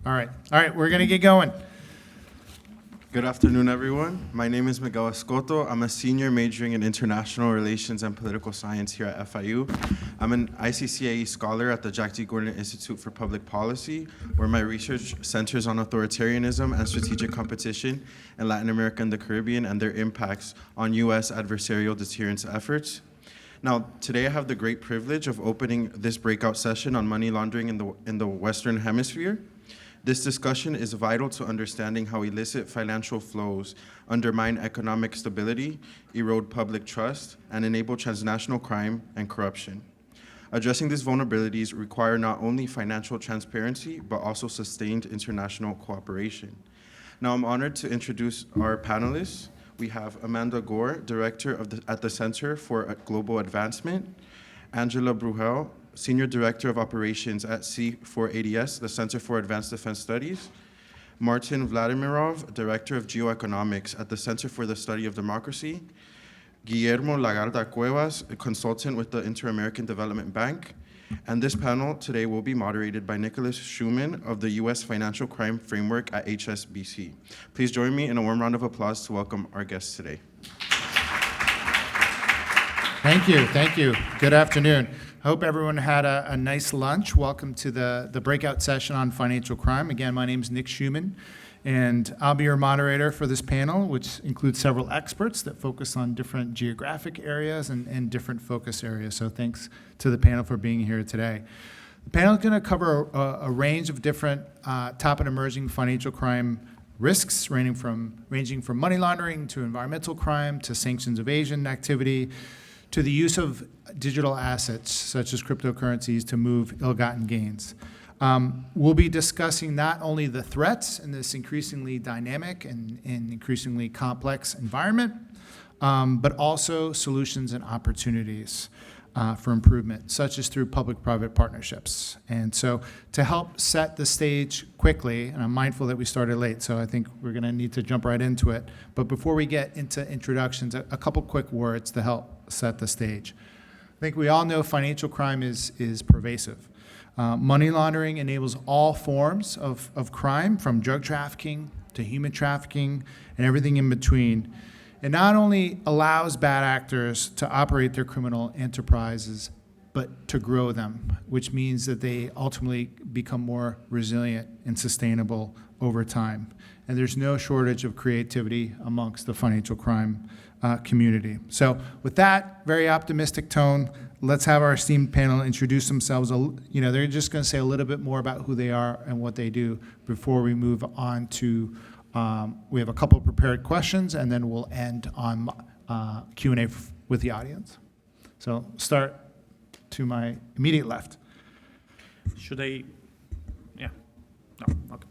All right, we're going to get going. Good afternoon, everyone. My name is Miguel Escoto. I'm a senior majoring in international relations and political science here at FIU. I'm an ICCAE scholar at the Jack D. Gordon Institute for Public Policy, where my research centers on authoritarianism and strategic competition in Latin America and the Caribbean and their impacts on U.S. adversarial deterrence efforts. Now, today I have the great privilege of opening this breakout session on money laundering in the Western Hemisphere. This discussion is vital to understanding how illicit financial flows undermine economic stability, erode public trust, and enable transnational crime and corruption. Addressing these vulnerabilities require not only financial transparency, but also sustained international cooperation. Now, I'm honored to introduce our panelists. We have Amanda Gore, Director at the Center for Global Advancement, Angela Bruhel, Senior Director of Operations at C4ADS, the Center for Advanced Defense Studies, Martin Vladimirov, Director of Geoeconomics at the Center for the Study of Democracy, Guillermo Lagarda Cuevas, a consultant with the Inter-American Development Bank, and this panel today will be moderated by Nicholas Schumann of the U.S. Financial Crime Framework at HSBC. Please join me in a warm round of applause to welcome our guests today. Thank you. Good afternoon. I hope everyone had a nice lunch. Welcome to the breakout session on financial crime. Again, my name is Nick Schumann, and I'll be your moderator for this panel, which includes several experts that focus on different geographic areas and different focus areas. So thanks to the panel for being here today. The panel is going to cover a range of different top and emerging financial crime risks, ranging from money laundering to environmental crime to sanctions evasion activity, to the use of digital assets such as cryptocurrencies to move ill-gotten gains. We'll be discussing not only the threats in this increasingly dynamic and increasingly complex environment, but also solutions and opportunities for improvement, such as through public-private partnerships. And so to help set the stage quickly, and I'm mindful that we started late, so I think we're going to need to jump right into it. But before we get into introductions, a couple quick words to help set the stage. I think we all know financial crime is pervasive. Money laundering enables all forms of crime, from drug trafficking to human trafficking and everything in between. It not only allows bad actors to operate their criminal enterprises, but to grow them, which means that they ultimately become more resilient and sustainable over time. And there's no shortage of creativity amongst the financial crime community. So with that very optimistic tone, let's have our esteemed panel introduce themselves. They're just going to say a little bit more about who they are and what they do before we move on to we have a couple of prepared questions, and then we'll end on Q&A with the audience. So start to my immediate left. Should I? Yeah. No. Okay.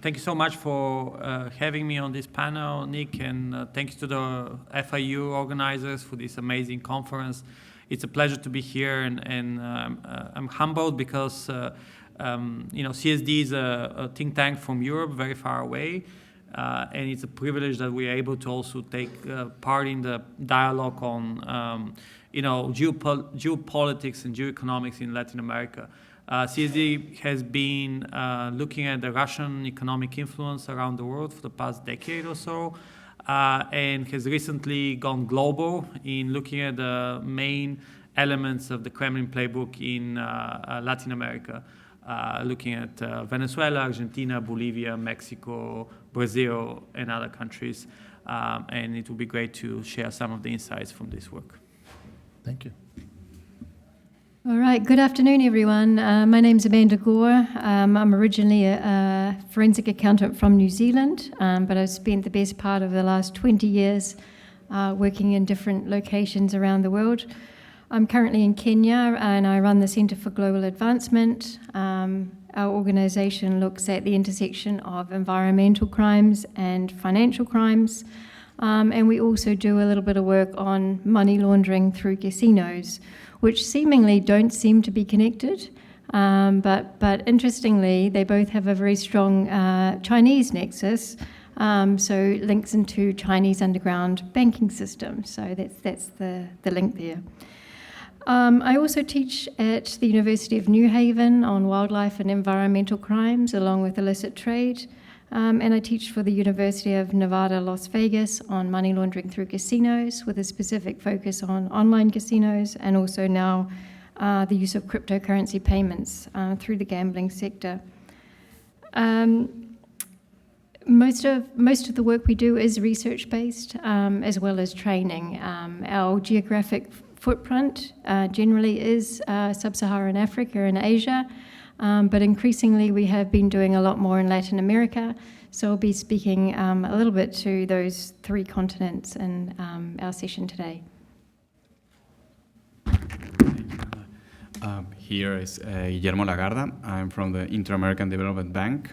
Thank you so much for having me on this panel, Nick, and thanks to the FIU organizers for this amazing conference. It's a pleasure to be here, and I'm humbled because CSD is a think tank from Europe, very far away, and it's a privilege that we are able to also take part in the dialogue on geopolitics and geoeconomics in Latin America. CSD has been looking at the Russian economic influence around the world for the past decade or so, and has recently gone global in looking at the main elements of the Kremlin playbook in Latin America, looking at Venezuela, Argentina, Bolivia, Mexico, Brazil, and other countries. And it will be great to share some of the insights from this work. Thank you. All right, good afternoon, everyone. My name's Amanda Gore. I'm originally a forensic accountant from New Zealand, but I've spent the best part of the last 20 years working in different locations around the world. I'm currently in Kenya, and I run the Center for Global Advancement. Our organization looks at the intersection of environmental crimes and financial crimes, and we also do a little bit of work on money laundering through casinos, which seemingly don't seem to be connected, but interestingly, they both have a very strong Chinese nexus, so links into Chinese underground banking system. So that's the link there. I also teach at the University of New Haven on wildlife and environmental crimes, along with illicit trade. And I teach for the University of Nevada, Las Vegas on money laundering through casinos, with a specific focus on online casinos, and also now the use of cryptocurrency payments through the gambling sector. Most of the work we do is research-based, as well as training. Our geographic footprint generally is sub-Saharan Africa and Asia, but increasingly we have been doing a lot more in Latin America, so I'll be speaking a little bit to those three continents in our session today. Here is Guillermo Lagarda. I'm from the Inter-American Development Bank.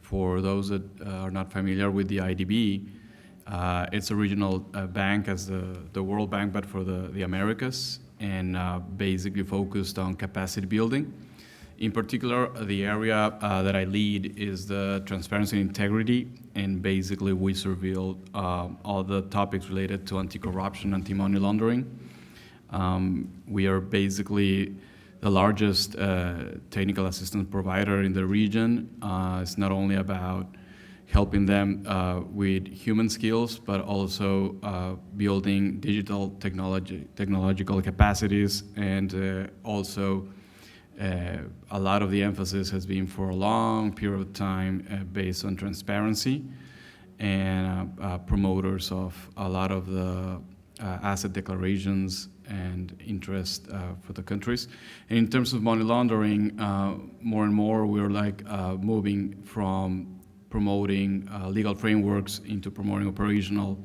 For those that are not familiar with the IDB, it's a regional bank as the World Bank, but for the Americas, and basically focused on capacity building. In particular, the area that I lead is the transparency and integrity, and basically we surveil all the topics related to anti-corruption, anti-money laundering. We are basically the largest technical assistance provider in the region. It's not only about helping them with human skills, but also building digital technological capacities, and also a lot of the emphasis has been for a long period of time based on transparency and promoters of a lot of the asset declarations and interest for the countries. And in terms of money laundering, more and more we're moving from promoting legal frameworks into promoting operational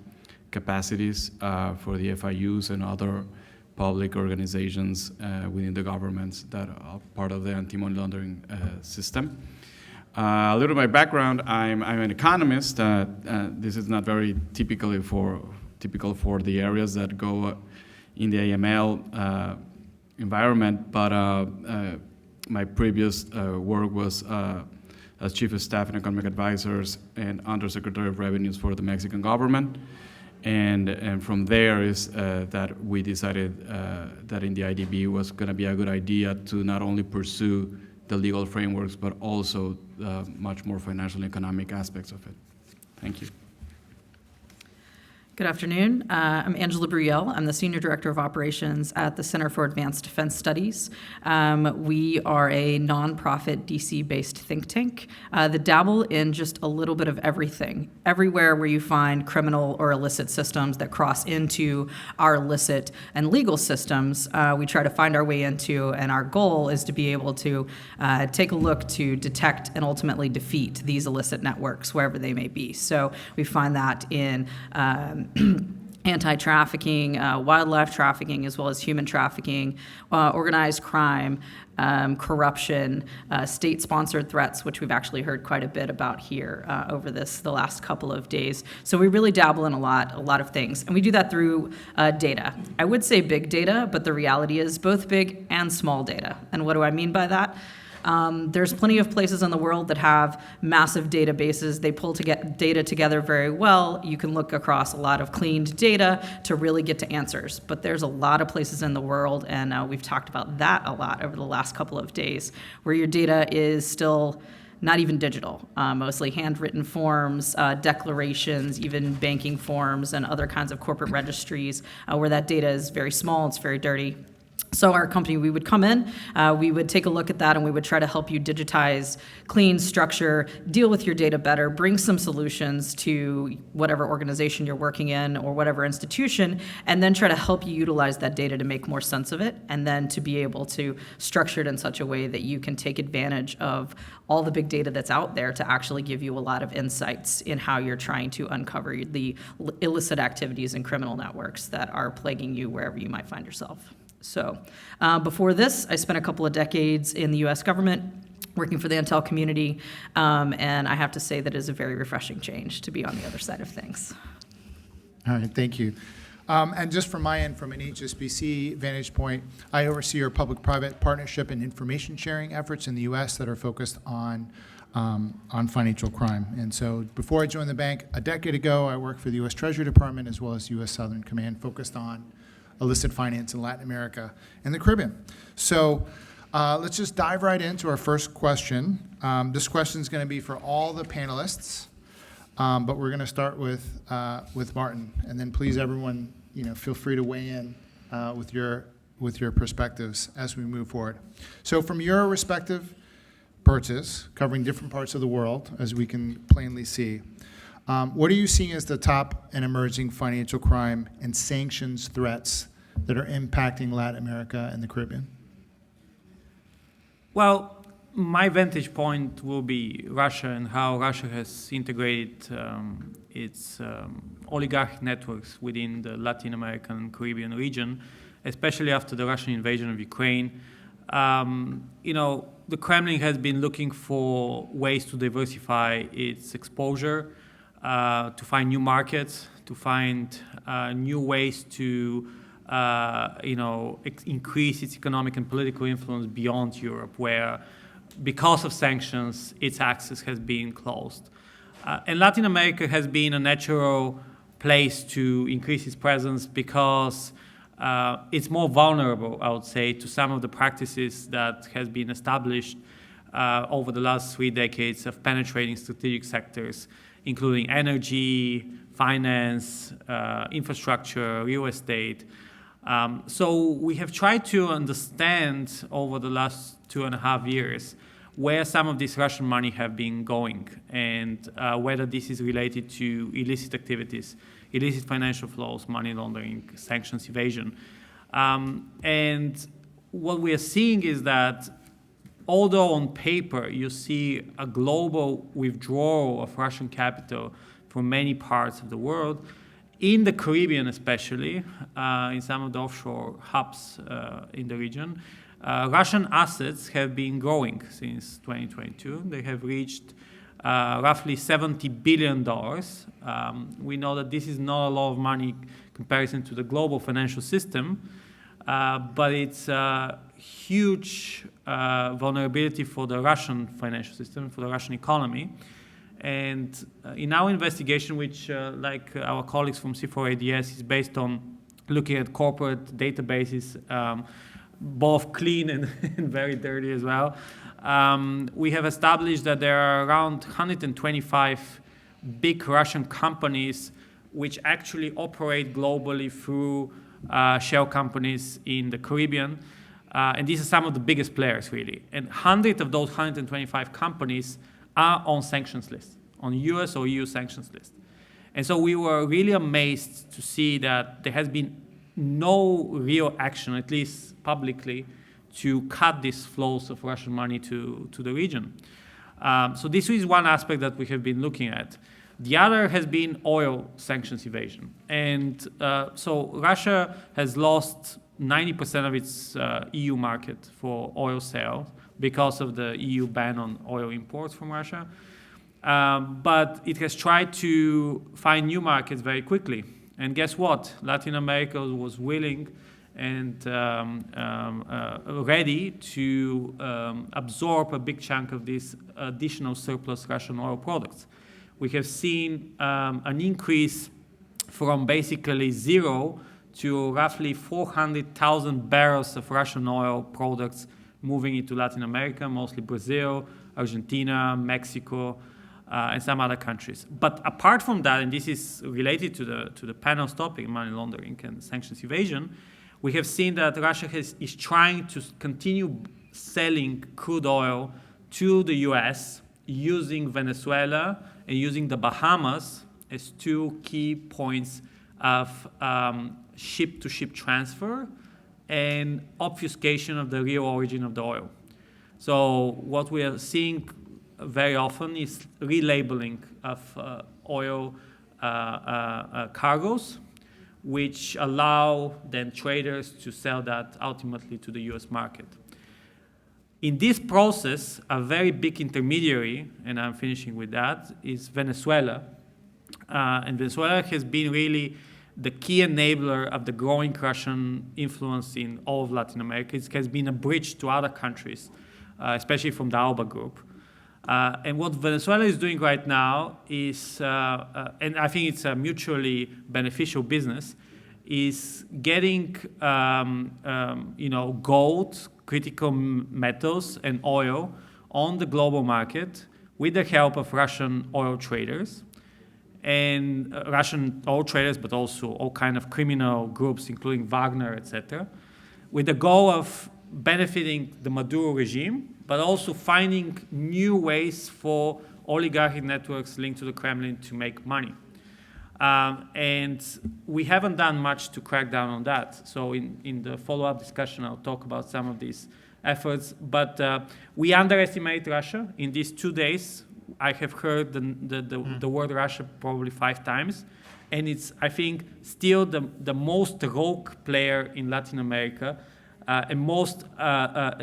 capacities for the FIUs and other public organizations within the governments that are part of the anti-money laundering system. A little of my background, I'm an economist. This is not very typical for the areas that go in the AML environment, but my previous work was as Chief of Staff and Economic Advisors and Undersecretary of Revenues for the Mexican government. And from there is that we decided that in the IDB was going to be a good idea to not only pursue the legal frameworks, but also much more financial and economic aspects of it. Thank you. Good afternoon. I'm Angela Brielle. I'm the Senior Director of Operations at the Center for Advanced Defense Studies. We are a nonprofit DC-based think tank that dabble in just a little bit of everything. Everywhere where you find criminal or illicit systems that cross into our illicit and legal systems, we try to find our way into, and our goal is to be able to take a look to detect and ultimately defeat these illicit networks wherever they may be. So we find that in anti-trafficking, wildlife trafficking, as well as human trafficking, organized crime, corruption, state-sponsored threats, which we've actually heard quite a bit about here over the last couple of days. So we really dabble in a lot of things, and we do that through data. I would say big data, but the reality is both big and small data. And what do I mean by that? There's plenty of places in the world that have massive databases. They pull data together very well. You can look across a lot of cleaned data to really get to answers. But there's a lot of places in the world, and we've talked about that a lot over the last couple of days, where your data is still not even digital, mostly handwritten forms, declarations, even banking forms, and other kinds of corporate registries, where that data is very small, it's very dirty. So our company, we would come in, we would take a look at that, and we would try to help you digitize, clean, structure, deal with your data better, bring some solutions to whatever organization you're working in or whatever institution, and then try to help you utilize that data to make more sense of it, and then to be able to structure it in such a way that you can take advantage of all the big data that's out there to actually give you a lot of insights in how you're trying to uncover the illicit activities and criminal networks that are plaguing you wherever you might find yourself. So before this, I spent a couple of decades in the U.S. government working for the intel community, and I have to say that it is a very refreshing change to be on the other side of things. All right, thank you. And just from my end, from an HSBC vantage point, I oversee our public-private partnership and information sharing efforts in the U.S. that are focused on financial crime. And so before I joined the bank a decade ago, I worked for the U.S. Treasury Department as well as U.S. Southern Command, focused on illicit finance in Latin America and the Caribbean. So let's just dive right into our first question. This question is going to be for all the panelists, but we're going to start with Martin, and then please everyone, feel free to weigh in with your perspectives as we move forward. So from your respective perches, covering different parts of the world, as we can plainly see, what are you seeing as the top and emerging financial crime and sanctions threats that are impacting Latin America and the Caribbean? Well, my vantage point will be Russia and how Russia has integrated its oligarchic networks within the Latin American and Caribbean region, especially after the Russian invasion of Ukraine. The Kremlin has been looking for ways to diversify its exposure, to find new markets, to find new ways to increase its economic and political influence beyond Europe, where, because of sanctions, its access has been closed. And Latin America has been a natural place to increase its presence because it's more vulnerable, I would say, to some of the practices that has been established over the last 3 decades of penetrating strategic sectors, including energy, finance, infrastructure, real estate. So we have tried to understand over the last 2.5 years where some of this Russian money have been going, and whether this is related to illicit activities, illicit financial flows, money laundering, sanctions evasion. And what we are seeing is that although on paper you see a global withdrawal of Russian capital from many parts of the world, in the Caribbean especially, in some of the offshore hubs in the region, Russian assets have been growing since 2022. They have reached roughly $70 billion. We know that this is not a lot of money in comparison to the global financial system, but it's a huge vulnerability for the Russian financial system, for the Russian economy. And in our investigation, which, like our colleagues from C4ADS, is based on looking at corporate databases, both clean and very dirty as well, we have established that there are around 125 big Russian companies which actually operate globally through shell companies in the Caribbean. And these are some of the biggest players, really. And 100 of those 125 companies are on sanctions list, on US or EU sanctions list. And so we were really amazed to see that there has been no real action, at least publicly, to cut these flows of Russian money to the region. So this is one aspect that we have been looking at. The other has been oil sanctions evasion. And so Russia has lost 90% of its EU market for oil sales because of the EU ban on oil imports from Russia. But it has tried to find new markets very quickly. And guess what? Latin America was willing and ready to absorb a big chunk of this additional surplus Russian oil products. We have seen an increase from basically zero to roughly 400,000 barrels of Russian oil products moving into Latin America, mostly Brazil, Argentina, Mexico, and some other countries. But apart from that, and this is related to the panel's topic, money laundering and sanctions evasion, we have seen that Russia is trying to continue selling crude oil to the US using Venezuela and using the Bahamas as 2 key points of ship-to-ship transfer and obfuscation of the real origin of the oil. So what we are seeing very often is relabeling of oil cargoes, which allow then traders to sell that ultimately to the US market. In this process, a very big intermediary, and I'm finishing with that, is Venezuela. And Venezuela has been really the key enabler of the growing Russian influence in all of Latin America. It has been a bridge to other countries, especially from the ALBA group. And what Venezuela is doing right now is, and I think it's a mutually beneficial business, is getting gold, critical metals, and oil on the global market with the help of Russian oil traders, and Russian oil traders, but also all kind of criminal groups, including Wagner, etc., with the goal of benefiting the Maduro regime, but also finding new ways for oligarchic networks linked to the Kremlin to make money. And we haven't done much to crack down on that. So in the follow-up discussion, I'll talk about some of these efforts. But we underestimate Russia. In these 2 days, I have heard the word Russia probably 5 times. And it's, I think, still the most rogue player in Latin America, and most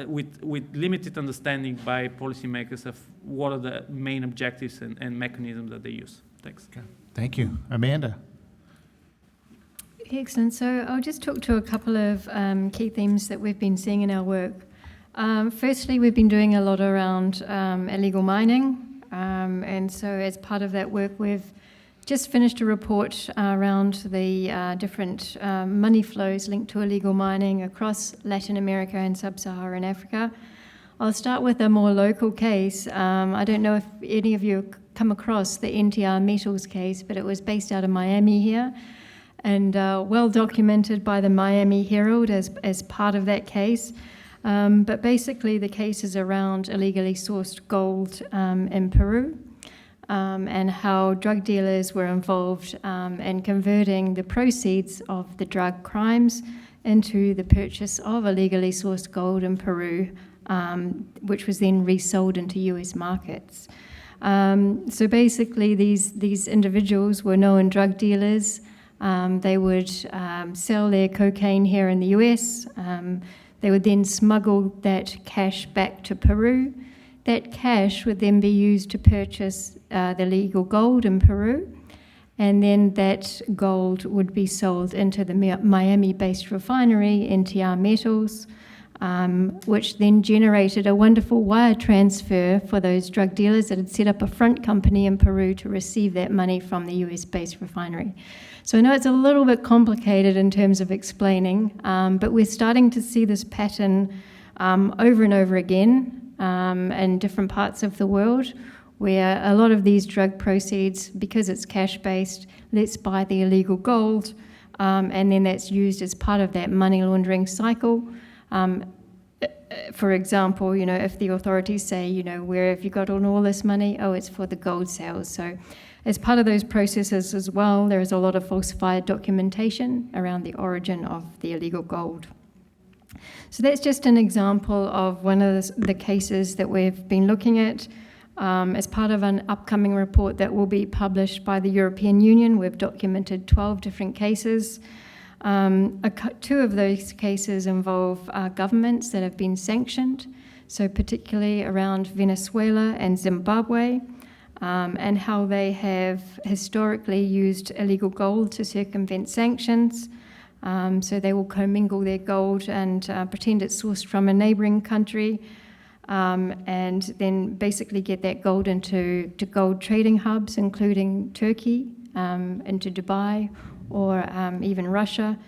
with limited understanding by policymakers of what are the main objectives and mechanisms that they use. Thanks. Okay. Thank you. Amanda. Excellent. So I'll just talk to a couple of key themes that we've been seeing in our work. Firstly, we've been doing a lot around illegal mining. And so as part of that work, we've just finished a report around the different money flows linked to illegal mining across Latin America and sub-Saharan Africa. I'll start with a more local case. I don't know if any of you have come across the NTR Metals case, but it was based out of Miami here, and well documented by the Miami Herald as part of that case. But basically the case is around illegally sourced gold in Peru, and how drug dealers were involved in converting the proceeds of the drug crimes into the purchase of illegally sourced gold in Peru, which was then resold into US markets. So basically these individuals were known drug dealers. They would sell their cocaine here in the US. They would then smuggle that cash back to Peru. That cash would then be used to purchase the legal gold in Peru, and then that gold would be sold into the Miami-based refinery, NTR Metals, which then generated a wonderful wire transfer for those drug dealers that had set up a front company in Peru to receive that money from the US-based refinery. So I know it's a little bit complicated in terms of explaining, but we're starting to see this pattern over and over again in different parts of the world, where a lot of these drug proceeds, because it's cash-based, let's buy the illegal gold, and then that's used as part of that money laundering cycle. For example, if the authorities say, where have you got all this money? Oh, it's for the gold sales. So as part of those processes as well, there is a lot of falsified documentation around the origin of the illegal gold. So that's just an example of one of the cases that we've been looking at. As part of an upcoming report that will be published by the European Union, we've documented 12 different cases. 2 of those cases involve governments that have been sanctioned, so particularly around Venezuela and Zimbabwe, and how they have historically used illegal gold to circumvent sanctions. So they will commingle their gold and pretend it's sourced from a neighboring country, and then basically get that gold into gold trading hubs, including Turkey, into Dubai, or even Russia.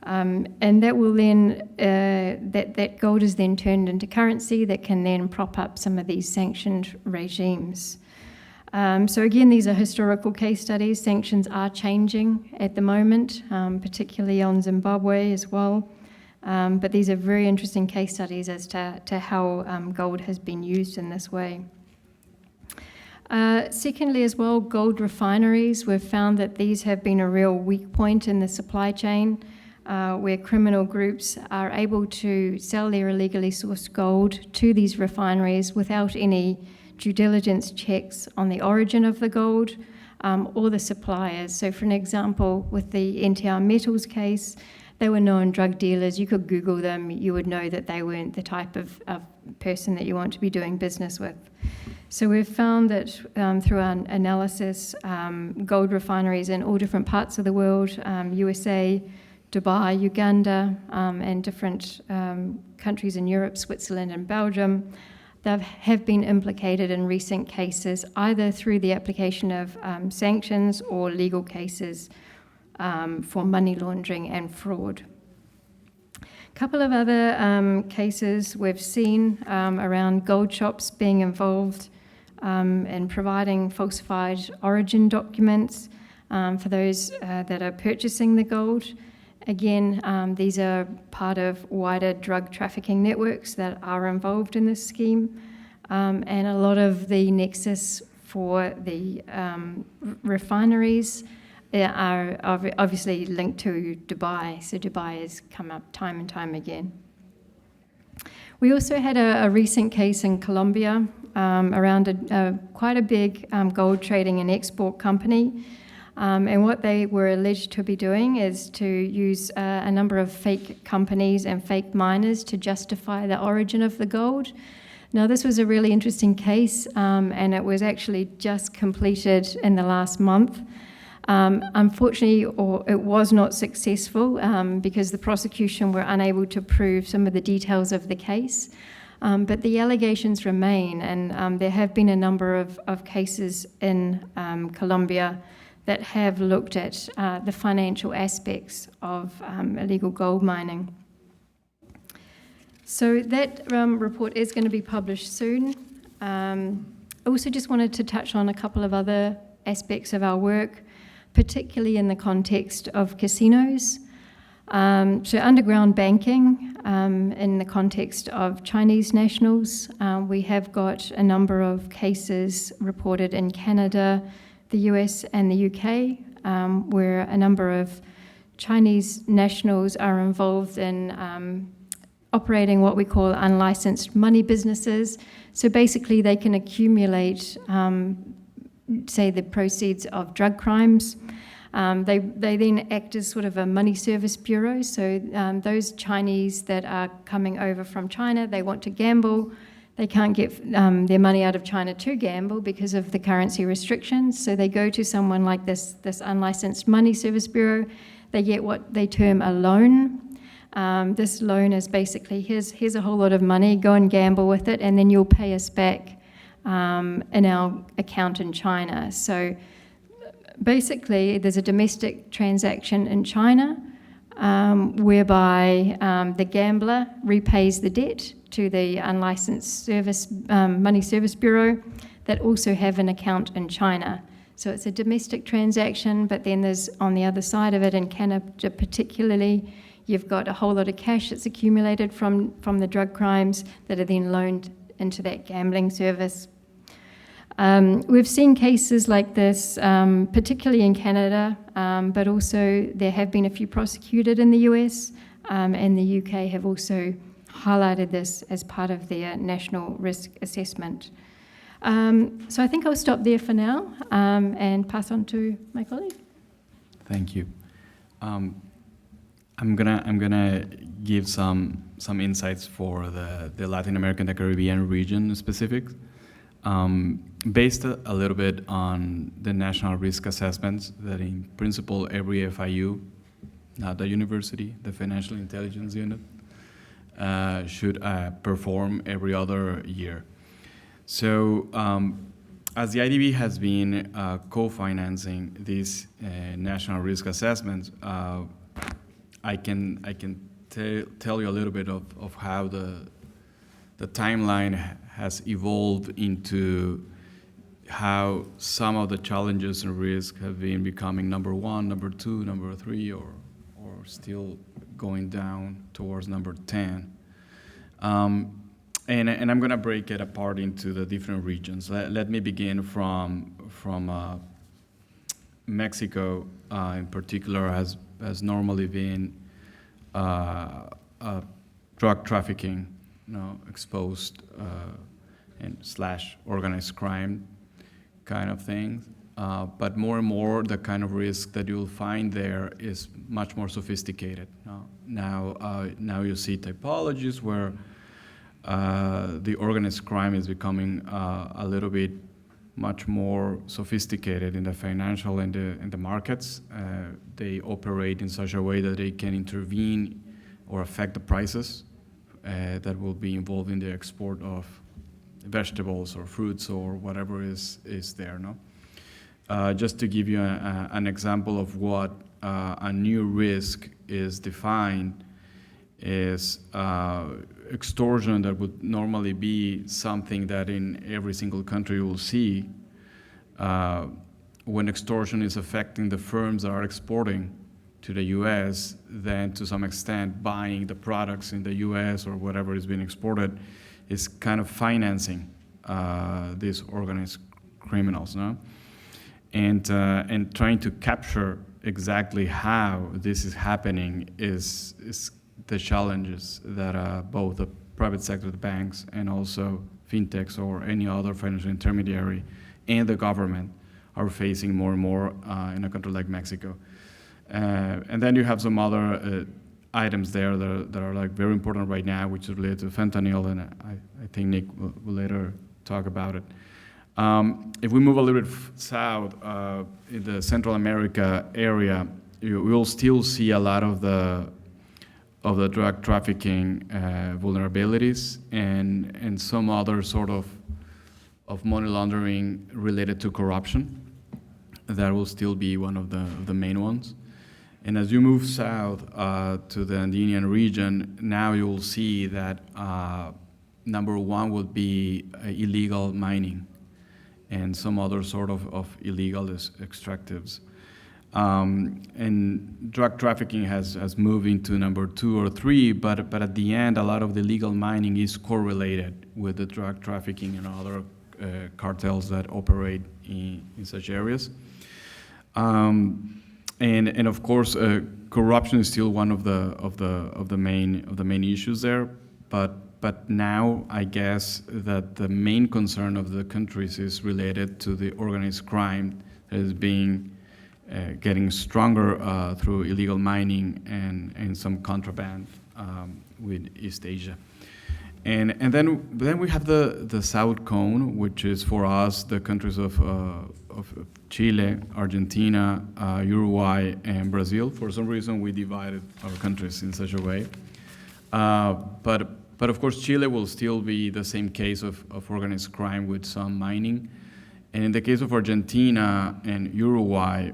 And that will then, that gold is then turned into currency that can then prop up some of these sanctioned regimes. So again, these are historical case studies. Sanctions are changing at the moment, particularly on Zimbabwe as well. But these are very interesting case studies as to how gold has been used in this way. Secondly as well, gold refineries. We've found that these have been a real weak point in the supply chain, where criminal groups are able to sell their illegally sourced gold to these refineries without any due diligence checks on the origin of the gold or the suppliers. So for an example, with the NTR Metals case, they were known drug dealers. You could Google them, you would know that they weren't the type of person that you want to be doing business with. So we've found that through our analysis, gold refineries in all different parts of the world, USA, Dubai, Uganda, and different countries in Europe, Switzerland and Belgium, that have been implicated in recent cases, either through the application of sanctions or legal cases for money laundering and fraud. A couple of other cases we've seen around gold shops being involved in providing falsified origin documents for those that are purchasing the gold. Again, these are part of wider drug trafficking networks that are involved in this scheme, and a lot of the nexus for the refineries are obviously linked to Dubai, so Dubai has come up time and time again. We also had a recent case in Colombia around quite a big gold trading and export company. And what they were alleged to be doing is to use a number of fake companies and fake miners to justify the origin of the gold. Now, this was a really interesting case, and it was actually just completed in the last month. Unfortunately, it was not successful because the prosecution were unable to prove some of the details of the case. But the allegations remain, and there have been a number of cases in Colombia that have looked at the financial aspects of illegal gold mining. So that report is going to be published soon. I also just wanted to touch on a couple of other aspects of our work, particularly in the context of casinos. So underground banking in the context of Chinese nationals. We have got a number of cases reported in Canada, the US and the UK, where a number of Chinese nationals are involved in operating what we call unlicensed money businesses. So basically they can accumulate, say, the proceeds of drug crimes. They then act as sort of a money service bureau. So those Chinese that are coming over from China, they want to gamble. They can't get their money out of China to gamble because of the currency restrictions. So they go to someone like this unlicensed money service bureau. They get what they term a loan. This loan is basically, here's a whole lot of money, go and gamble with it, and then you'll pay us back in our account in China. So basically, there's a domestic transaction in China whereby the gambler repays the debt to the unlicensed money service bureau that also have an account in China. So it's a domestic transaction, but then there's, on the other side of it, in Canada particularly, you've got a whole lot of cash that's accumulated from the drug crimes that are then loaned into that gambling service. We've seen cases like this, particularly in Canada, but also there have been a few prosecuted in the US, and the UK have also highlighted this as part of their national risk assessment. So I think I'll stop there for now and pass on to my colleague. Thank you. I'm gonna give some insights for the Latin American, the Caribbean region specific, based a little bit on the national risk assessments that in principle every FIU, not the university, the Financial Intelligence Unit, should perform every other year. So as the IDB has been co-financing these national risk assessments, I can tell you a little bit of how the timeline has evolved into how some of the challenges and risks have been becoming number one, number two, number three, or still going down towards number 10. And I'm going to break it apart into the different regions. Let me begin from Mexico in particular has normally been drug trafficking, exposed and / organized crime kind of things. But more and more, the kind of risk that you'll find there is much more sophisticated. Now you see typologies where the organized crime is becoming a little bit much more sophisticated in the financial and the markets. They operate in such a way that they can intervene or affect the prices that will be involved in the export of vegetables or fruits or whatever is there. Just to give you an example of what a new risk is defined is extortion, that would normally be something that in every single country you will see. When extortion is affecting the firms that are exporting to the US, then to some extent buying the products in the US or whatever is being exported is kind of financing these organized criminals, no? And trying to capture exactly how this is happening is the challenges that both the private sector, the banks, and also fintechs or any other financial intermediary and the government are facing more and more in a country like Mexico. And then you have some other items there that are like very important right now, which is related to fentanyl, and I think Nick will later talk about it. If we move a little bit south, in the Central America area, you will still see a lot of the drug trafficking vulnerabilities and some other sort of money laundering related to corruption. That will still be one of the main ones. And as you move south to the Andean region, now you will see that number one would be illegal mining and some other sort of illegal extractives. And drug trafficking has moved into number 2 or 3, but at the end, a lot of the illegal mining is correlated with the drug trafficking and other cartels that operate in such areas. And of course, corruption is still one of the main issues there. But now I guess that the main concern of the countries is related to the organized crime that is being getting stronger through illegal mining and some contraband with East Asia. And then we have the South Cone, which is for us the countries of Chile, Argentina, Uruguay, and Brazil. For some reason, we divided our countries in such a way. But of course, Chile will still be the same case of organized crime with some mining. And in the case of Argentina and Uruguay,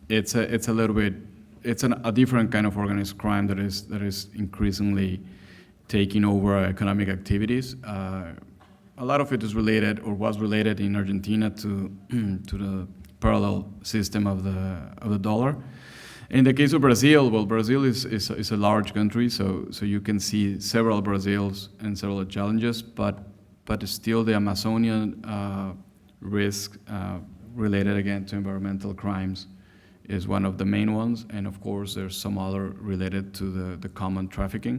it's a little bit, it's a different kind of organized crime that is increasingly taking over economic activities. A lot of it is related or was related in Argentina to the parallel system of the dollar. In the case of Brazil, well, Brazil is a large country, so you can see several Brazils and several challenges, but still the Amazonian risk related again to environmental crimes is one of the main ones, and of course there's some other related to the common trafficking.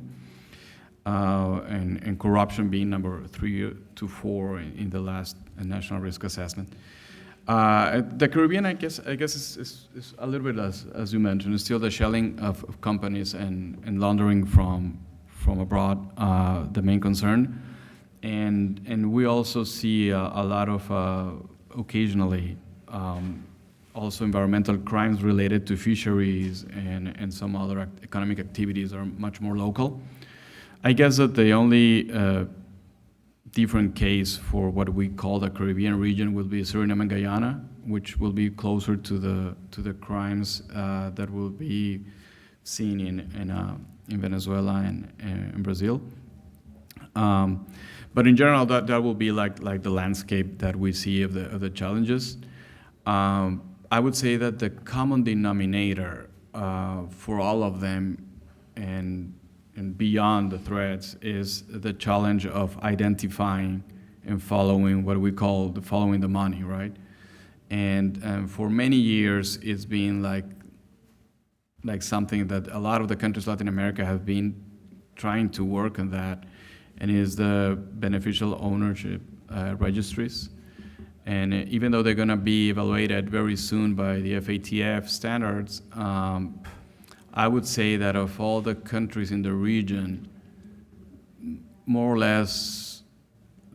And corruption being number 3 to 4 in the last national risk assessment. The Caribbean, I guess is a little bit as you mentioned, is still the shelling of companies and laundering from abroad, the main concern, and we also see a lot of occasionally also environmental crimes related to fisheries and some other economic activities are much more local. I guess that the only different case for what we call the Caribbean region will be Suriname and Guyana, which will be closer to the crimes that will be seen in Venezuela and in Brazil. But in general, that will be like the landscape that we see of the challenges. I would say that the common denominator for all of them and beyond the threats is the challenge of identifying and following what we call following the money, right? And for many years, it's been like something that a lot of the countries in Latin America have been trying to work on that, and is the beneficial ownership registries. And even though they're going to be evaluated very soon by the FATF standards, I would say that of all the countries in the region, more or less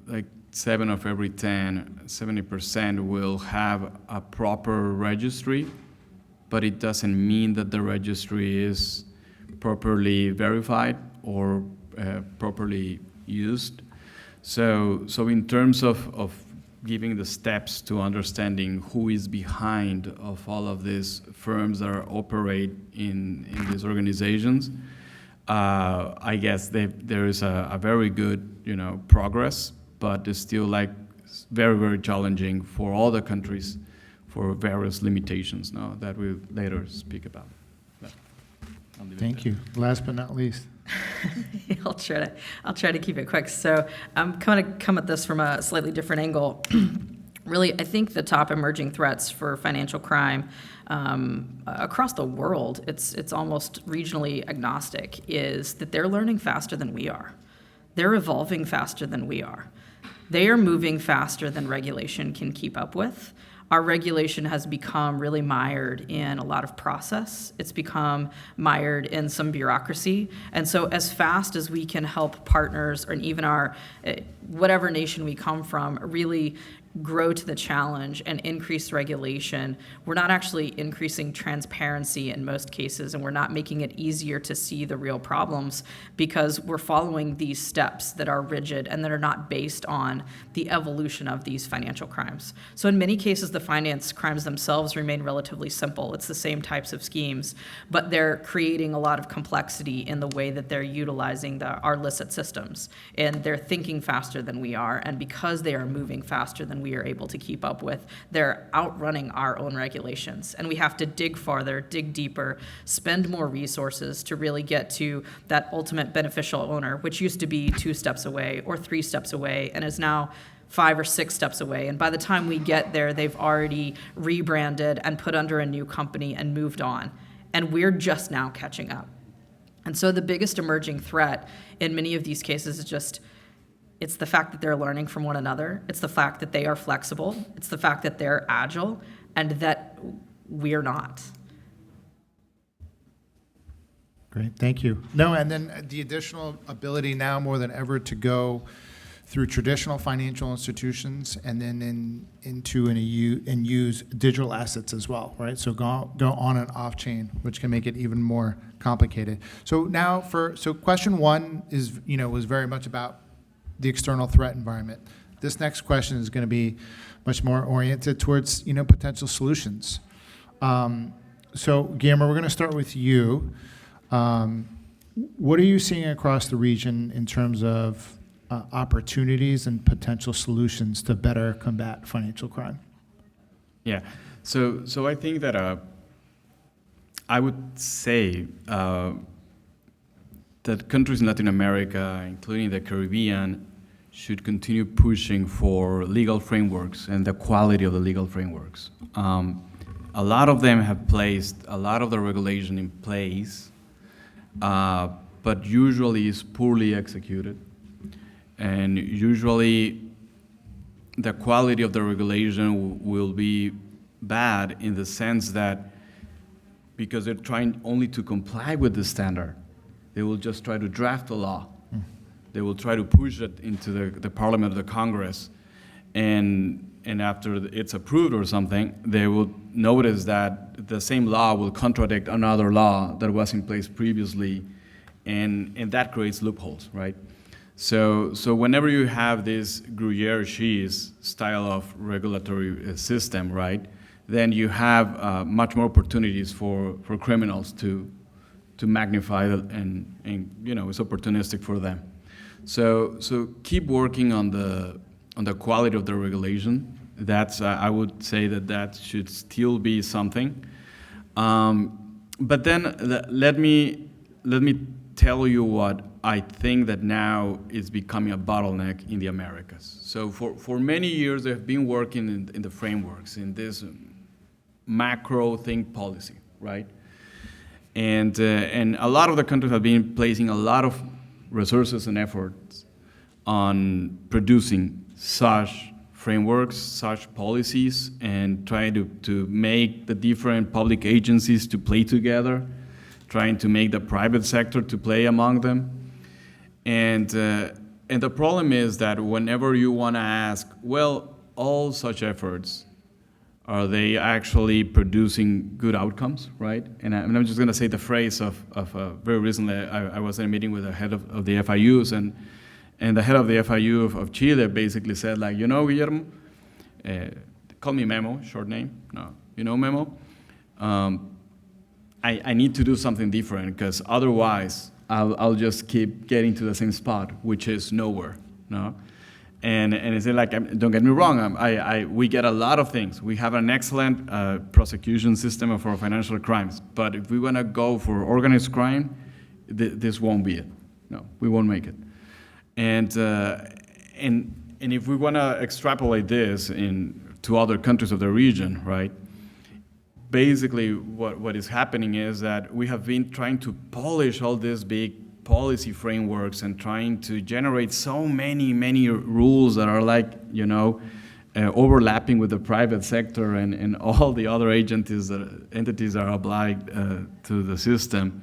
like 7 of every 10, 70% will have a proper registry, but it doesn't mean that the registry is properly verified or properly used. So in terms of giving the steps to understanding who is behind of all of these firms that are operate in these organizations, I guess there is a very good, progress, but it's still like very, very challenging for all the countries for various limitations now that we'll later speak about. But I'll leave it Thank there. you. Last but not least. I'll try to keep it quick. So I'm going to come at this from a slightly different angle. Really, I think the top emerging threats for financial crime across the world, it's almost regionally agnostic, is that they're learning faster than we are. They're evolving faster than we are. They are moving faster than regulation can keep up with. Our regulation has become really mired in a lot of process. It's become mired in some bureaucracy. And so as fast as we can help partners, or even our, whatever nation we come from, really grow to the challenge and increase regulation, we're not actually increasing transparency in most cases, and we're not making it easier to see the real problems, because we're following these steps that are rigid and that are not based on the evolution of these financial crimes. So in many cases, the finance crimes themselves remain relatively simple. It's the same types of schemes, but they're creating a lot of complexity in the way that they're utilizing our illicit systems. And they're thinking faster than we are, and because they are moving faster than we are able to keep up with, they're outrunning our own regulations. And we have to dig farther, dig deeper, spend more resources to really get to that ultimate beneficial owner, which used to be 2 steps away or 3 steps away and is now 5 or 6 steps away. And by the time we get there, they've already rebranded and put under a new company and moved on. And we're just now catching up. And so the biggest emerging threat in many of these cases is just, it's the fact that they're learning from one another. It's the fact that they are flexible. It's the fact that they're agile, and that we're not. Great, thank you. No, and then the additional ability now more than ever to go through traditional financial institutions and then and use digital assets as well, right? So go on and off chain, which can make it even more complicated. So now question 1 is, was very much about the external threat environment. This next question is going to be much more oriented towards, potential solutions. So Guillermo, we're going to start with you. What are you seeing across the region in terms of opportunities and potential solutions to better combat financial crime? Yeah, so I think that I would say that countries in Latin America, including the Caribbean, should continue pushing for legal frameworks and the quality of the legal frameworks. A lot of them have placed a lot of the regulation in place, but usually is poorly executed. And usually the quality of the regulation will be bad in the sense that because they're trying only to comply with the standard, they will just try to draft a law. They will try to push it into the Parliament or the Congress, and after it's approved or something, they will notice that the same law will contradict another law that was in place previously, and that creates loopholes, right? So whenever you have this Gruyere-Cheese style of regulatory system, right, then you have much more opportunities for criminals to magnify it, and it's opportunistic for them. So keep working on the quality of the regulation. That's I would say that should still be something. But then let me tell you what I think that now is becoming a bottleneck in the Americas. So for many years they've been working in the frameworks in this macro think policy, right? And a lot of the countries have been placing a lot of resources and efforts on producing such frameworks, such policies, and trying to make the different public agencies to play together, trying to make the private sector to play among them. And the problem is that whenever you want to ask, well, all such efforts, are they actually producing good outcomes, right? And I'm just going to say the phrase of very recently, I was in a meeting with the head of the FIUs, and the head of the FIU of Chile basically said, like, Guillermo, call me Memo, short name. No, you know Memo. I need to do something different because otherwise I'll just keep getting to the same spot, which is nowhere. No. And it's like, don't get me wrong, we get a lot of things. We have an excellent prosecution system for financial crimes. But if we want to go for organized crime, this won't be it. No, we won't make it. And if we want to extrapolate this to other countries of the region, right? Basically, what is happening is that we have been trying to polish all these big policy frameworks and trying to generate so many rules that are like, overlapping with the private sector and all the other entities that are obliged to the system.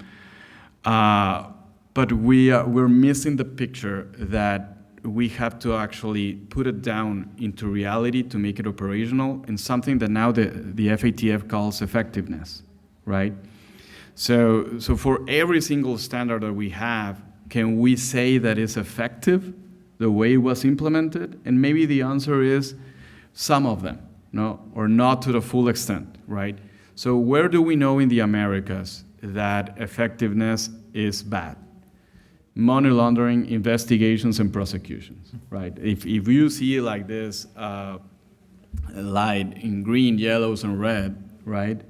But we're missing the picture that we have to actually put it down into reality to make it operational in something that now the FATF calls effectiveness, right? So for every single standard that we have, can we say that it's effective the way it was implemented? And maybe the answer is some of them, no, or not to the full extent, right? So where do we know in the Americas that effectiveness is bad? Money laundering, investigations, and prosecutions, right? If you see like this light in green, yellows, and red, right?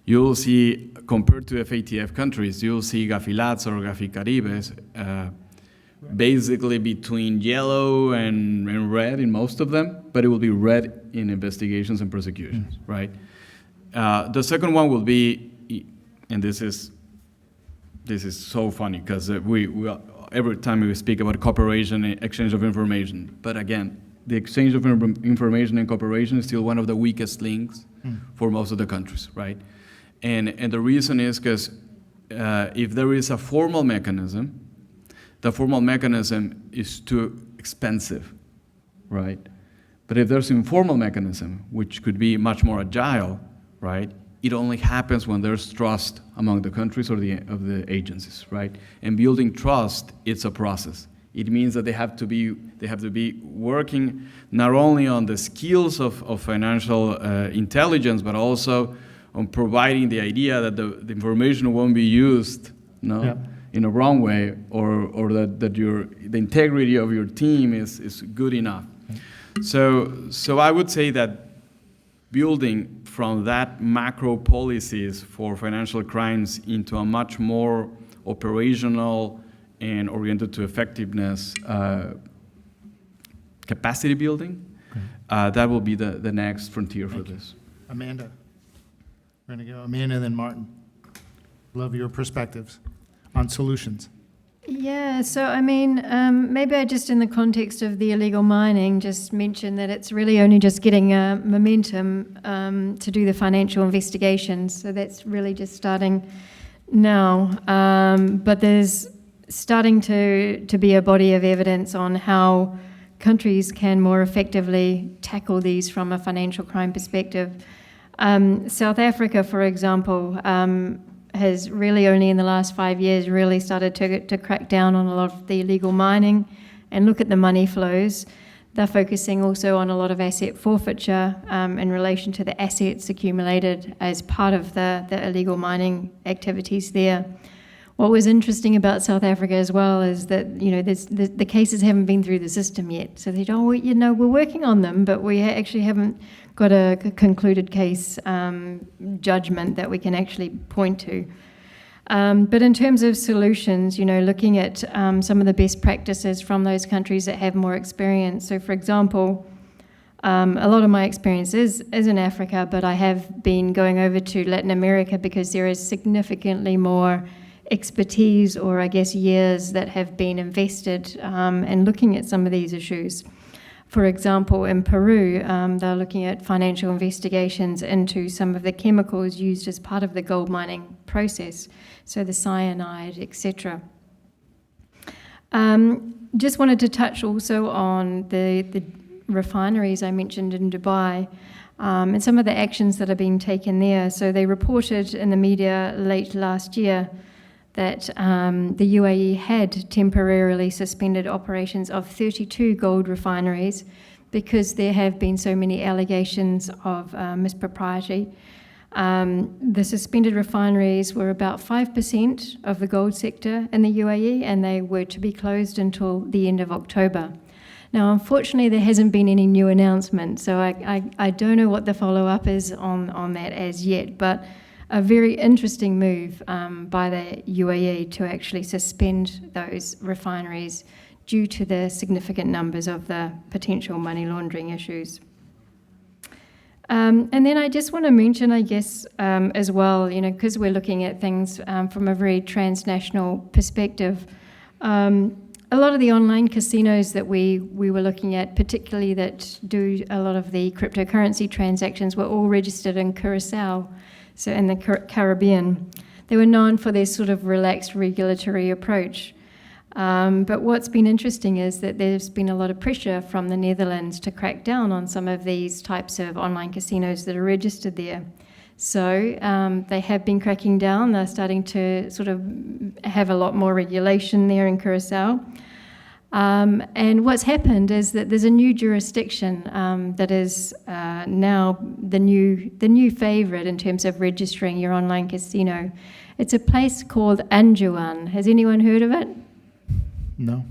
You'll see, compared to FATF countries, you'll see Gafilats or Gaficaribes basically between yellow and red in most of them, but it will be red in investigations and prosecutions, right? The second one will be, and this is so funny because we every time we speak about cooperation and exchange of information, but again, the exchange of information and cooperation is still one of the weakest links for most of the countries, right? And the reason is because if there is a formal mechanism, the formal mechanism is too expensive, right? But if there's an informal mechanism, which could be much more agile, right? It only happens when there's trust among the countries or of the agencies, right? And building trust, it's a process. It means that they have to be working not only on the skills of financial intelligence, but also on providing the idea that the information won't be used, in a wrong way, or that the integrity of your team is good enough. So I would say that building from that macro policies for financial crimes into a much more operational and oriented to effectiveness capacity building, that will be the next frontier for this. Amanda. We're going to go Amanda, then Martin. Love your perspectives on solutions. Yeah, so I mean, maybe I just in the context of the illegal mining just mention that it's really only just getting momentum to do the financial investigations. So that's really just starting now. But there's starting to be a body of evidence on how countries can more effectively tackle these from a financial crime perspective. South Africa, for example, has really only in the last 5 years really started to crack down on a lot of the illegal mining and look at the money flows. They're focusing also on a lot of asset forfeiture in relation to the assets accumulated as part of the illegal mining activities there. What was interesting about South Africa as well is that, the cases haven't been through the system yet. So they don't, we're working on them, but we actually haven't got a concluded case judgment that we can actually point to. But in terms of solutions, looking at some of the best practices from those countries that have more experience. So for example, a lot of my experience is in Africa, but I have been going over to Latin America because there is significantly more expertise or I guess years that have been invested in looking at some of these issues. For example, in Peru, they're looking at financial investigations into some of the chemicals used as part of the gold mining process, so the cyanide, etc. Just wanted to touch also on the refineries I mentioned in Dubai and some of the actions that are being taken there. So they reported in the media late last year that the UAE had temporarily suspended operations of 32 gold refineries because there have been so many allegations of mispropriety. The suspended refineries were about 5% of the gold sector in the UAE, and they were to be closed until the end of October. Now, unfortunately, there hasn't been any new announcement, so I don't know what the follow-up is on that as yet, but a very interesting move by the UAE to actually suspend those refineries due to the significant numbers of the potential money laundering issues. And then I just want to mention, I guess, as well, because we're looking at things from a very transnational perspective, a lot of the online casinos that we were looking at, particularly that do a lot of the cryptocurrency transactions, were all registered in Curacao, so in the Caribbean. They were known for their sort of relaxed regulatory approach. But what's been interesting is that there's been a lot of pressure from the Netherlands to crack down on some of these types of online casinos that are registered there. So they have been cracking down. They're starting to sort of have a lot more regulation there in Curacao. And what's happened is that there's a new jurisdiction that is now the new favourite in terms of registering your online casino. It's a place called Anjouan. Has anyone heard of it? No.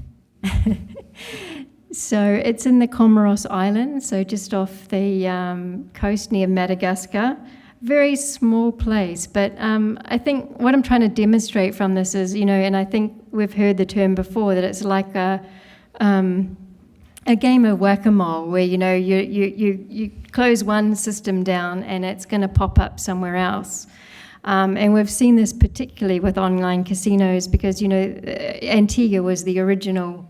So it's in the Comoros Islands, so just off the coast near Madagascar. Very small place, but I think what I'm trying to demonstrate from this is, and I think we've heard the term before, that it's like a game of whack-a-mole where, you close one system down and it's going to pop up somewhere else. And we've seen this particularly with online casinos because, Antigua was the original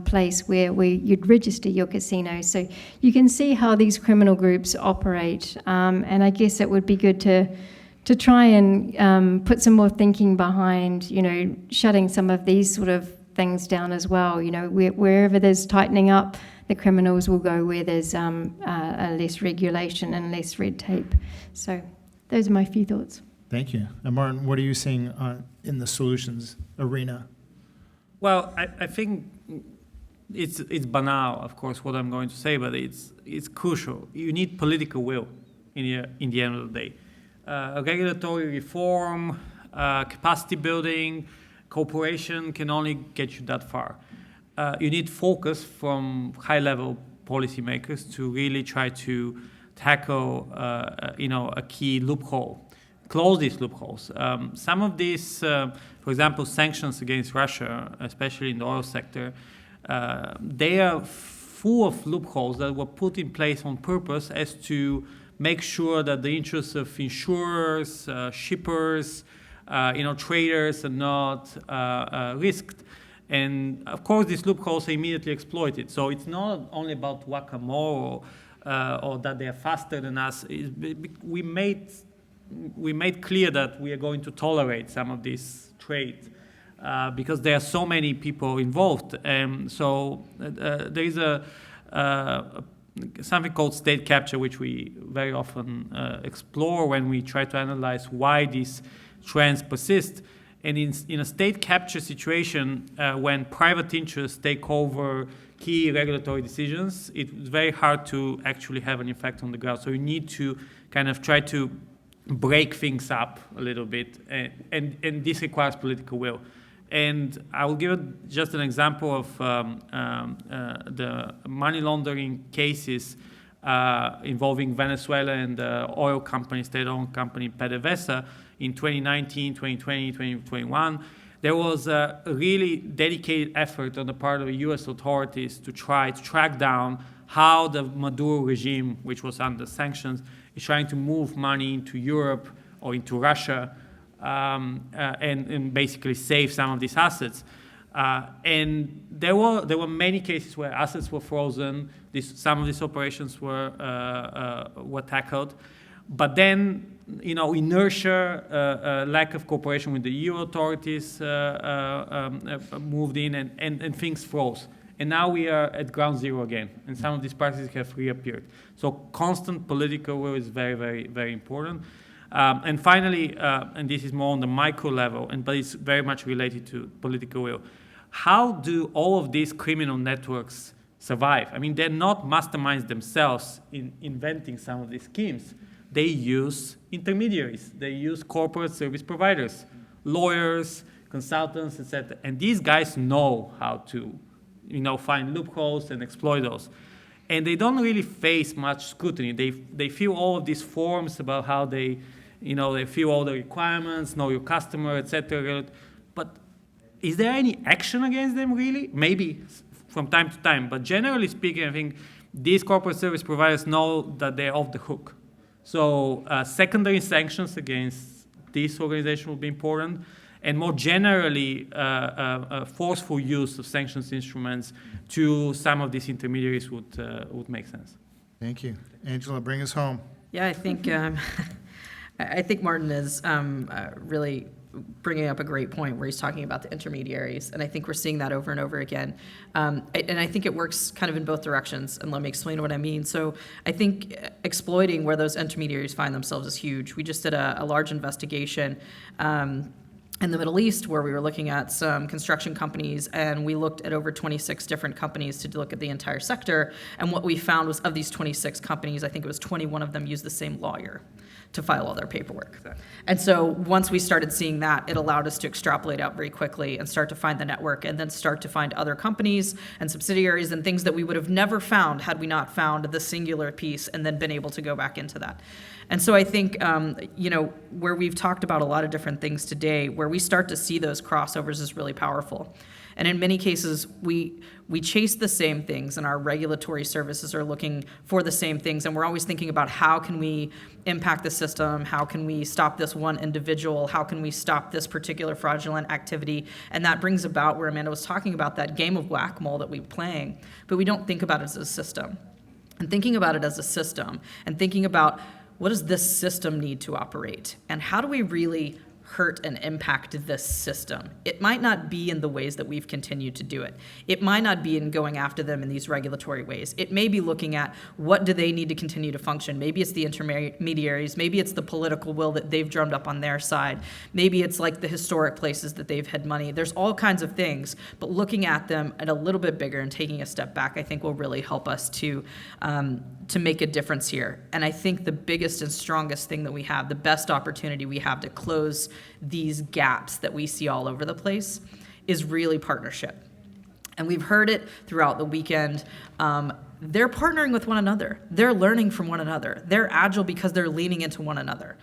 place where you'd register your casino. So you can see how these criminal groups operate. And I guess it would be good to try and put some more thinking behind, shutting some of these sort of things down as well. Wherever there's tightening up, the criminals will go where there's less regulation and less red tape. So those are my few thoughts. Thank you. And Martin, what are you seeing in the solutions arena? Well, I think it's banal, of course, what I'm going to say, but it's crucial. You need political will in the end of the day. Regulatory reform, capacity building, cooperation can only get you that far. You need focus from high-level policymakers to really try to tackle, a key loophole, close these loopholes. Some of these, for example, sanctions against Russia, especially in the oil sector, they are full of loopholes that were put in place on purpose as to make sure that the interests of insurers, shippers, traders are not risked. And of course, these loopholes are immediately exploited. So it's not only about whack-a-mole or that they are faster than us. We made clear that we are going to tolerate some of this trade because there are so many people involved. So there is something called state capture, which we very often explore when we try to analyze why these trends persist. And in a state capture situation, when private interests take over key regulatory decisions, it's very hard to actually have an effect on the ground. So you need to kind of try to break things up a little bit, and this requires political will. And I will give just an example of the money laundering cases involving Venezuela and the oil company, state-owned company PDVSA in 2019, 2020, 2021. There was a really dedicated effort on the part of the U.S. authorities to try to track down how the Maduro regime, which was under sanctions, is trying to move money into Europe or into Russia and basically save some of these assets. And there were many cases where assets were frozen. Some of these operations were tackled, but then inertia, lack of cooperation with the EU authorities moved in, and things froze. And now we are at ground zero again, and some of these parties have reappeared. So constant political will is very, very, very important. And finally, and this is more on the micro level, but it's very much related to political will. How do all of these criminal networks survive. I mean, they're not masterminds themselves in inventing some of these schemes. They use intermediaries. They use corporate service providers, lawyers, consultants, etc. And these guys know how to, find loopholes and exploit those. And they don't really face much scrutiny. They fill all of these forms about how they fill all the requirements, know your customer, etc. But is there any action against them really? Maybe from time to time. But generally speaking, I think these corporate service providers know that they're off the hook. So secondary sanctions against this organization will be important. And more generally, forceful use of sanctions instruments to some of these intermediaries would make sense. Thank you. Angela, bring us home. Yeah, I think I think Martin is really bringing up a great point where he's talking about the intermediaries, and I think we're seeing that over and over again. And I think it works kind of in both directions, and let me explain what I mean. So I think exploiting where those intermediaries find themselves is huge. We just did a large investigation in the Middle East where we were looking at some construction companies, and we looked at over 26 different companies to look at the entire sector. And what we found was of these 26 companies, I think it was 21 of them used the same lawyer to file all their paperwork. Exactly. And so once we started seeing that, it allowed us to extrapolate out very quickly and start to find the network, and then start to find other companies and subsidiaries and things that we would have never found had we not found the singular piece and then been able to go back into that. And so I think, where we've talked about a lot of different things today, where we start to see those crossovers is really powerful. And in many cases, we chase the same things, and our regulatory services are looking for the same things, and we're always thinking about how can we impact the system, how can we stop this one individual, how can we stop this particular fraudulent activity, and that brings about where Amanda was talking about that game of whack-a-mole that we're playing, but we don't think about it as a system. And thinking about it as a system, and thinking about what does this system need to operate, and how do we really hurt and impact this system? It might not be in the ways that we've continued to do it. It might not be in going after them in these regulatory ways. It may be looking at what do they need to continue to function. Maybe it's the intermediaries. Maybe it's the political will that they've drummed up on their side. Maybe it's like the historic places that they've had money. There's all kinds of things, but looking at them at a little bit bigger and taking a step back, I think will really help us to make a difference here. And I think the biggest and strongest thing that we have, the best opportunity we have to close these gaps that we see all over the place, is really partnership. And we've heard it throughout the weekend. They're partnering with one another. They're learning from one another. They're agile because they're leaning into one another.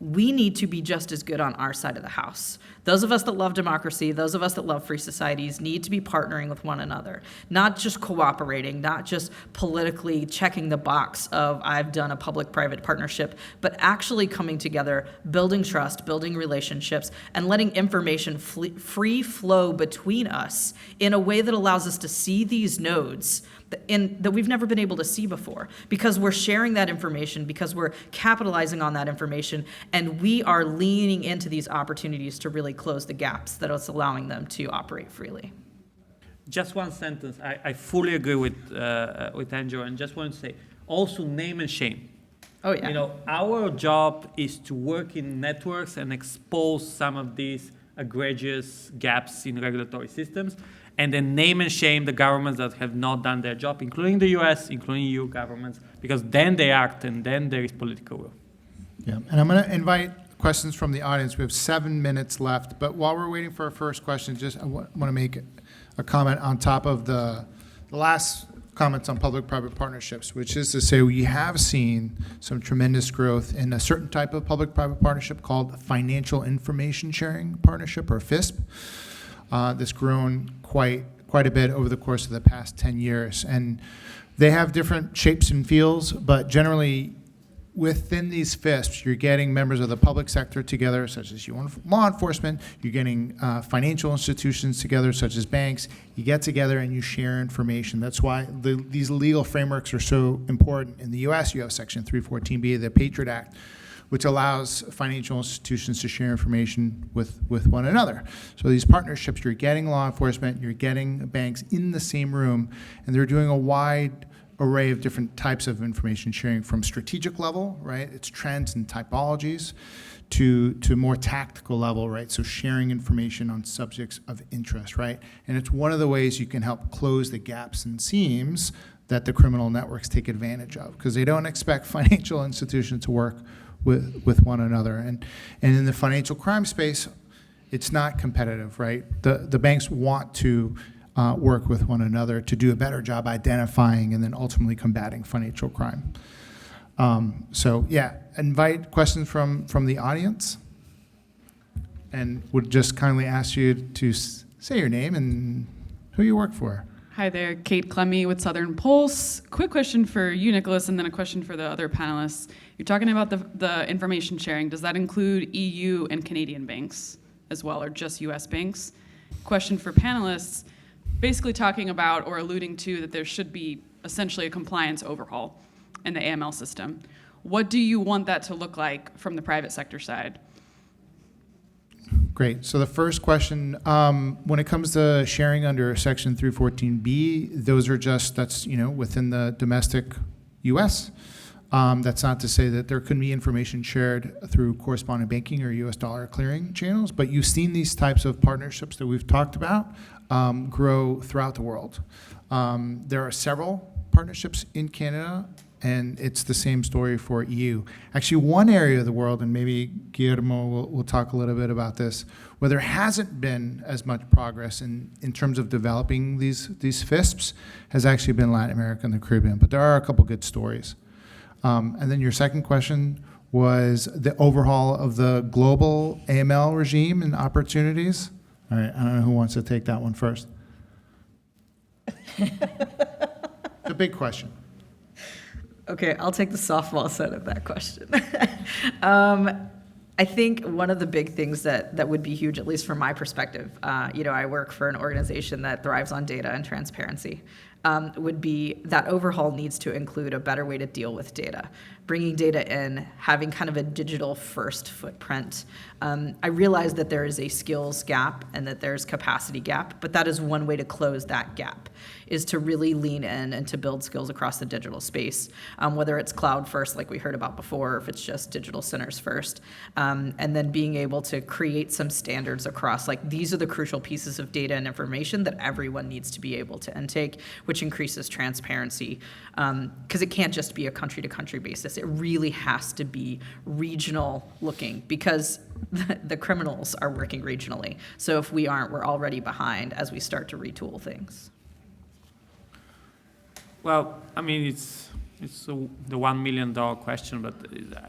We need to be just as good on our side of the house. Those of us that love democracy, those of us that love free societies, need to be partnering with one another, not just cooperating, not just politically checking the box of I've done a public-private partnership, but actually coming together, building trust, building relationships, and letting information free flow between us in a way that allows us to see these nodes that we've never been able to see before, because we're sharing that information, because we're capitalizing on that information, and we are leaning into these opportunities to really close the gaps that is allowing them to operate freely. Just one sentence. I fully agree with Angela, and just want to say, also name and shame. Oh, yeah. Our job is to work in networks and expose some of these egregious gaps in regulatory systems, and then name and shame the governments that have not done their job, including the US, including EU governments, because then they act and then there is political will. Yeah, and I'm going to invite questions from the audience. We have 7 minutes left, but while we're waiting for our first question, I want to make a comment on top of the last comments on public-private partnerships, which is to say we have seen some tremendous growth in a certain type of public-private partnership called Financial Information Sharing Partnership, or FISP. That's grown quite a bit over the course of the past 10 years. And they have different shapes and feels, but generally within these FISPs, you're getting members of the public sector together, such as law enforcement. You're getting financial institutions together, such as banks. You get together and you share information. That's why these legal frameworks are so important. In the U.S., you have Section 314B of the Patriot Act, which allows financial institutions to share information with one another. So these partnerships, you're getting law enforcement, you're getting banks in the same room, and they're doing a wide array of different types of information sharing, from strategic level, right? It's trends and typologies, to more tactical level, right? So sharing information on subjects of interest, right? And it's one of the ways you can help close the gaps and seams that the criminal networks take advantage of, because they don't expect financial institutions to work with one another. And in the financial crime space, it's not competitive, right? The banks want to work with one another to do a better job identifying and then ultimately combating financial crime. So yeah, invite questions from the audience, and would just kindly ask you to say your name and who you work for. Hi there, Kate Clemmy with Southern Pulse. Quick question for you, Nicholas, and then a question for the other panelists. You're talking about the information sharing. Does that include EU and Canadian banks as well, or just US banks? Question for panelists, basically talking about or alluding to that there should be essentially a compliance overhaul in the AML system. What do you want that to look like from the private sector side? Great. So the first question, when it comes to sharing under Section 314B, those are just, that's, within the domestic U.S. That's not to say that there couldn't be information shared through correspondent banking or U.S. dollar clearing channels, but you've seen these types of partnerships that we've talked about grow throughout the world. There are several partnerships in Canada, and it's the same story for EU. Actually, one area of the world, and maybe Guillermo will talk a little bit about this, where there hasn't been as much progress in terms of developing these FISPs, has actually been Latin America and the Caribbean. But there are a couple good stories. And then your second question was the overhaul of the global AML regime and opportunities. All right, I don't know who wants to take that one first. The big question. Okay, I'll take the softball side of that question. I think one of the big things that would be huge, at least from my perspective, I work for an organization that thrives on data and transparency, would be that overhaul needs to include a better way to deal with data, bringing data in, having kind of a digital first footprint. I realize that there is a skills gap and that there's capacity gap, but that is one way to close that gap, is to really lean in and to build skills across the digital space, whether it's cloud first, like we heard about before, or if it's just digital centers first, and then being able to create some standards across, like, these are the crucial pieces of data and information that everyone needs to be able to intake, which increases transparency, because it can't just be a country-to-country basis. It really has to be regional looking, because the criminals are working regionally. So if we aren't, we're already behind as we start to retool things. Well, I mean, it's the $1 million question, but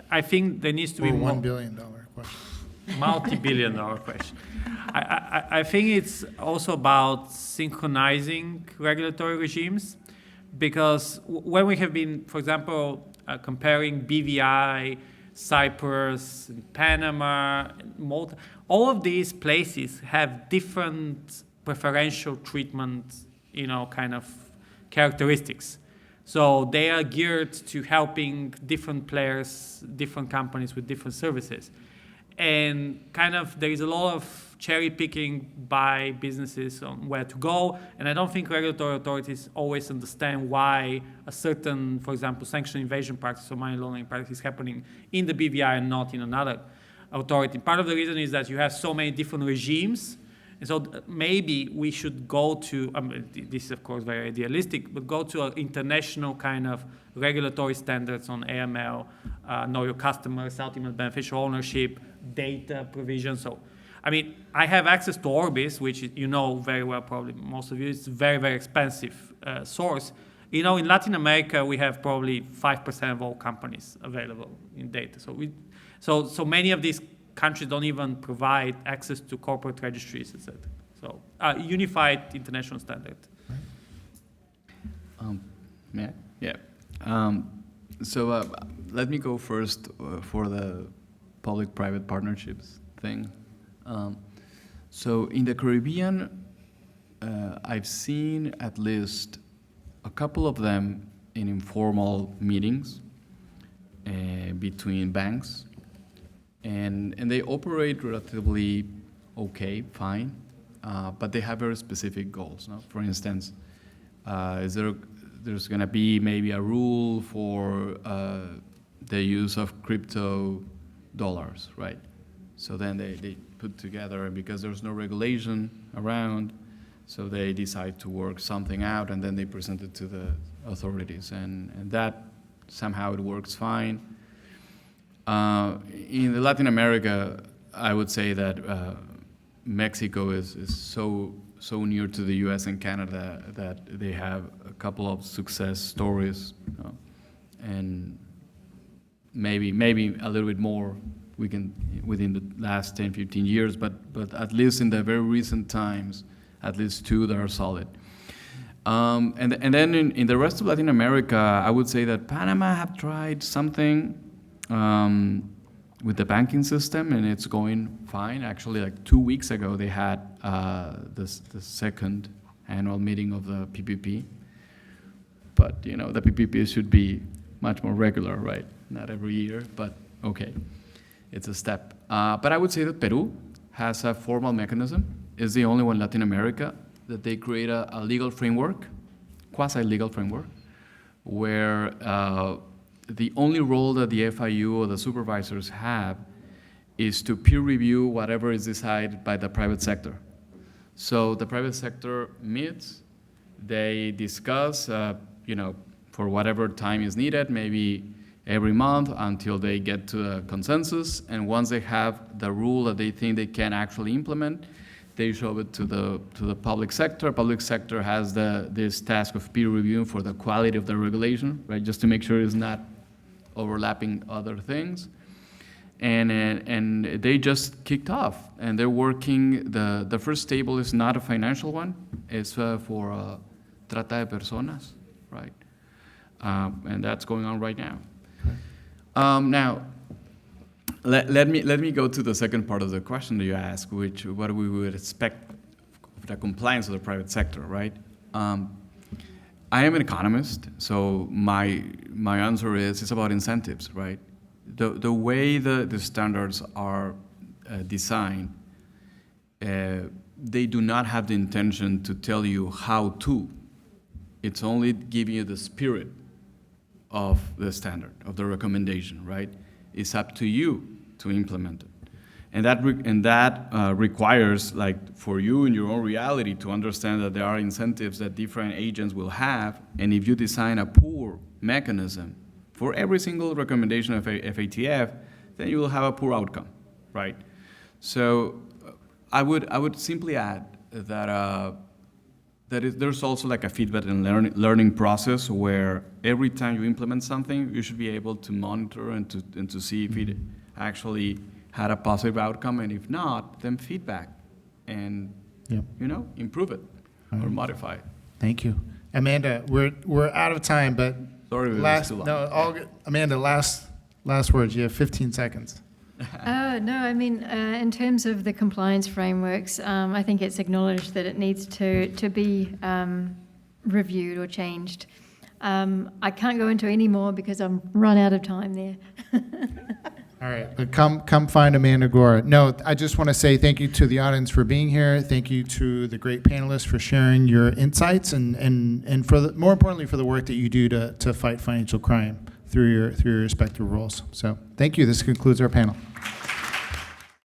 I think there needs to be Or more. $1 billion question. Multi-billion dollar question. I think it's also about synchronizing regulatory regimes, because when we have been, for example, comparing BVI, Cyprus, Panama, Malta, all of these places have different preferential treatment, kind of characteristics. So they are geared to helping different players, different companies with different services. And kind of there is a lot of cherry picking by businesses on where to go. And I don't think regulatory authorities always understand why a certain, for example, sanction evasion practice or money laundering practice is happening in the BVI and not in another authority. Part of the reason is that you have so many different regimes. And so maybe we should go to, this is of course very idealistic, but go to an international kind of regulatory standards on AML, know your customers, ultimate beneficial ownership, data provision. So, I mean, I have access to Orbis, which you know very well, probably most of you. It's a very, very expensive source. In Latin America, we have probably 5% of all companies available in data. So many of these countries don't even provide access to corporate registries, etc. So unified international standard. Yeah. So let me go first for the public-private partnerships thing. So in the Caribbean, I've seen at least a couple of them in informal meetings between banks. And they operate relatively okay, fine, but they have very specific goals. No? For instance, there's going to be maybe a rule for the use of crypto dollars, right? So then they put together, and because there's no regulation around, so they decide to work something out, and then they present it to the authorities, and that somehow it works fine. In Latin America, I would say that Mexico is so near to the U.S. and Canada that they have a couple of success stories, and maybe a little bit more within the last 10, 15 years, but at least in the very recent times, at least two that are solid. And then in the rest of Latin America, I would say that Panama have tried something with the banking system, and it's going fine. Actually, like 2 weeks ago, they had the second annual meeting of the PPP. But the PPP should be much more regular, right? Not every year, but okay, it's a step. But I would say that Peru has a formal mechanism. It's the only one in Latin America that they create a legal framework, quasi-legal framework, where the only role that the FIU or the supervisors have is to peer review whatever is decided by the private sector. So the private sector meets, they discuss, for whatever time is needed, maybe every month until they get to a consensus. And once they have the rule that they think they can actually implement, they show it to the public sector. Public sector has this task of peer reviewing for the quality of the regulation, right? Just to make sure it's not overlapping other things. And they just kicked off, and they're working. The first table is not a financial one. It's for trata de personas, right? And that's going on right now. Now, let me go to the second part of the question that you asked, which what we would expect of the compliance of the private sector, right? I am an economist, so my answer is it's about incentives, right? The way the standards are designed, they do not have the intention to tell you how to. It's only giving you the spirit of the standard, of the recommendation, right? It's up to you to implement it. And that requires, like, for you in your own reality to understand that there are incentives that different agents will have, and if you design a poor mechanism for every single recommendation of FATF, then you will have a poor outcome, right? So I would simply add that there's also like a feedback and learning process where every time you implement something, you should be able to monitor and to see if it actually had a positive outcome, and if not, then feedback and improve it or modify it. Thank you. Amanda, we're out of time, but Sorry, it was too long. all good. Amanda, last words. You have 15 seconds. No, I mean, in terms of the compliance frameworks, I think it's acknowledged that it needs to be reviewed or changed. I can't go into any more because I'm run out of time there. All right, but come find Amanda Gore. No, I just want to say thank you to the audience for being here. Thank you to the great panelists for sharing your insights and for more importantly for the work that you do to fight financial crime through your respective roles. So thank you. This concludes our panel.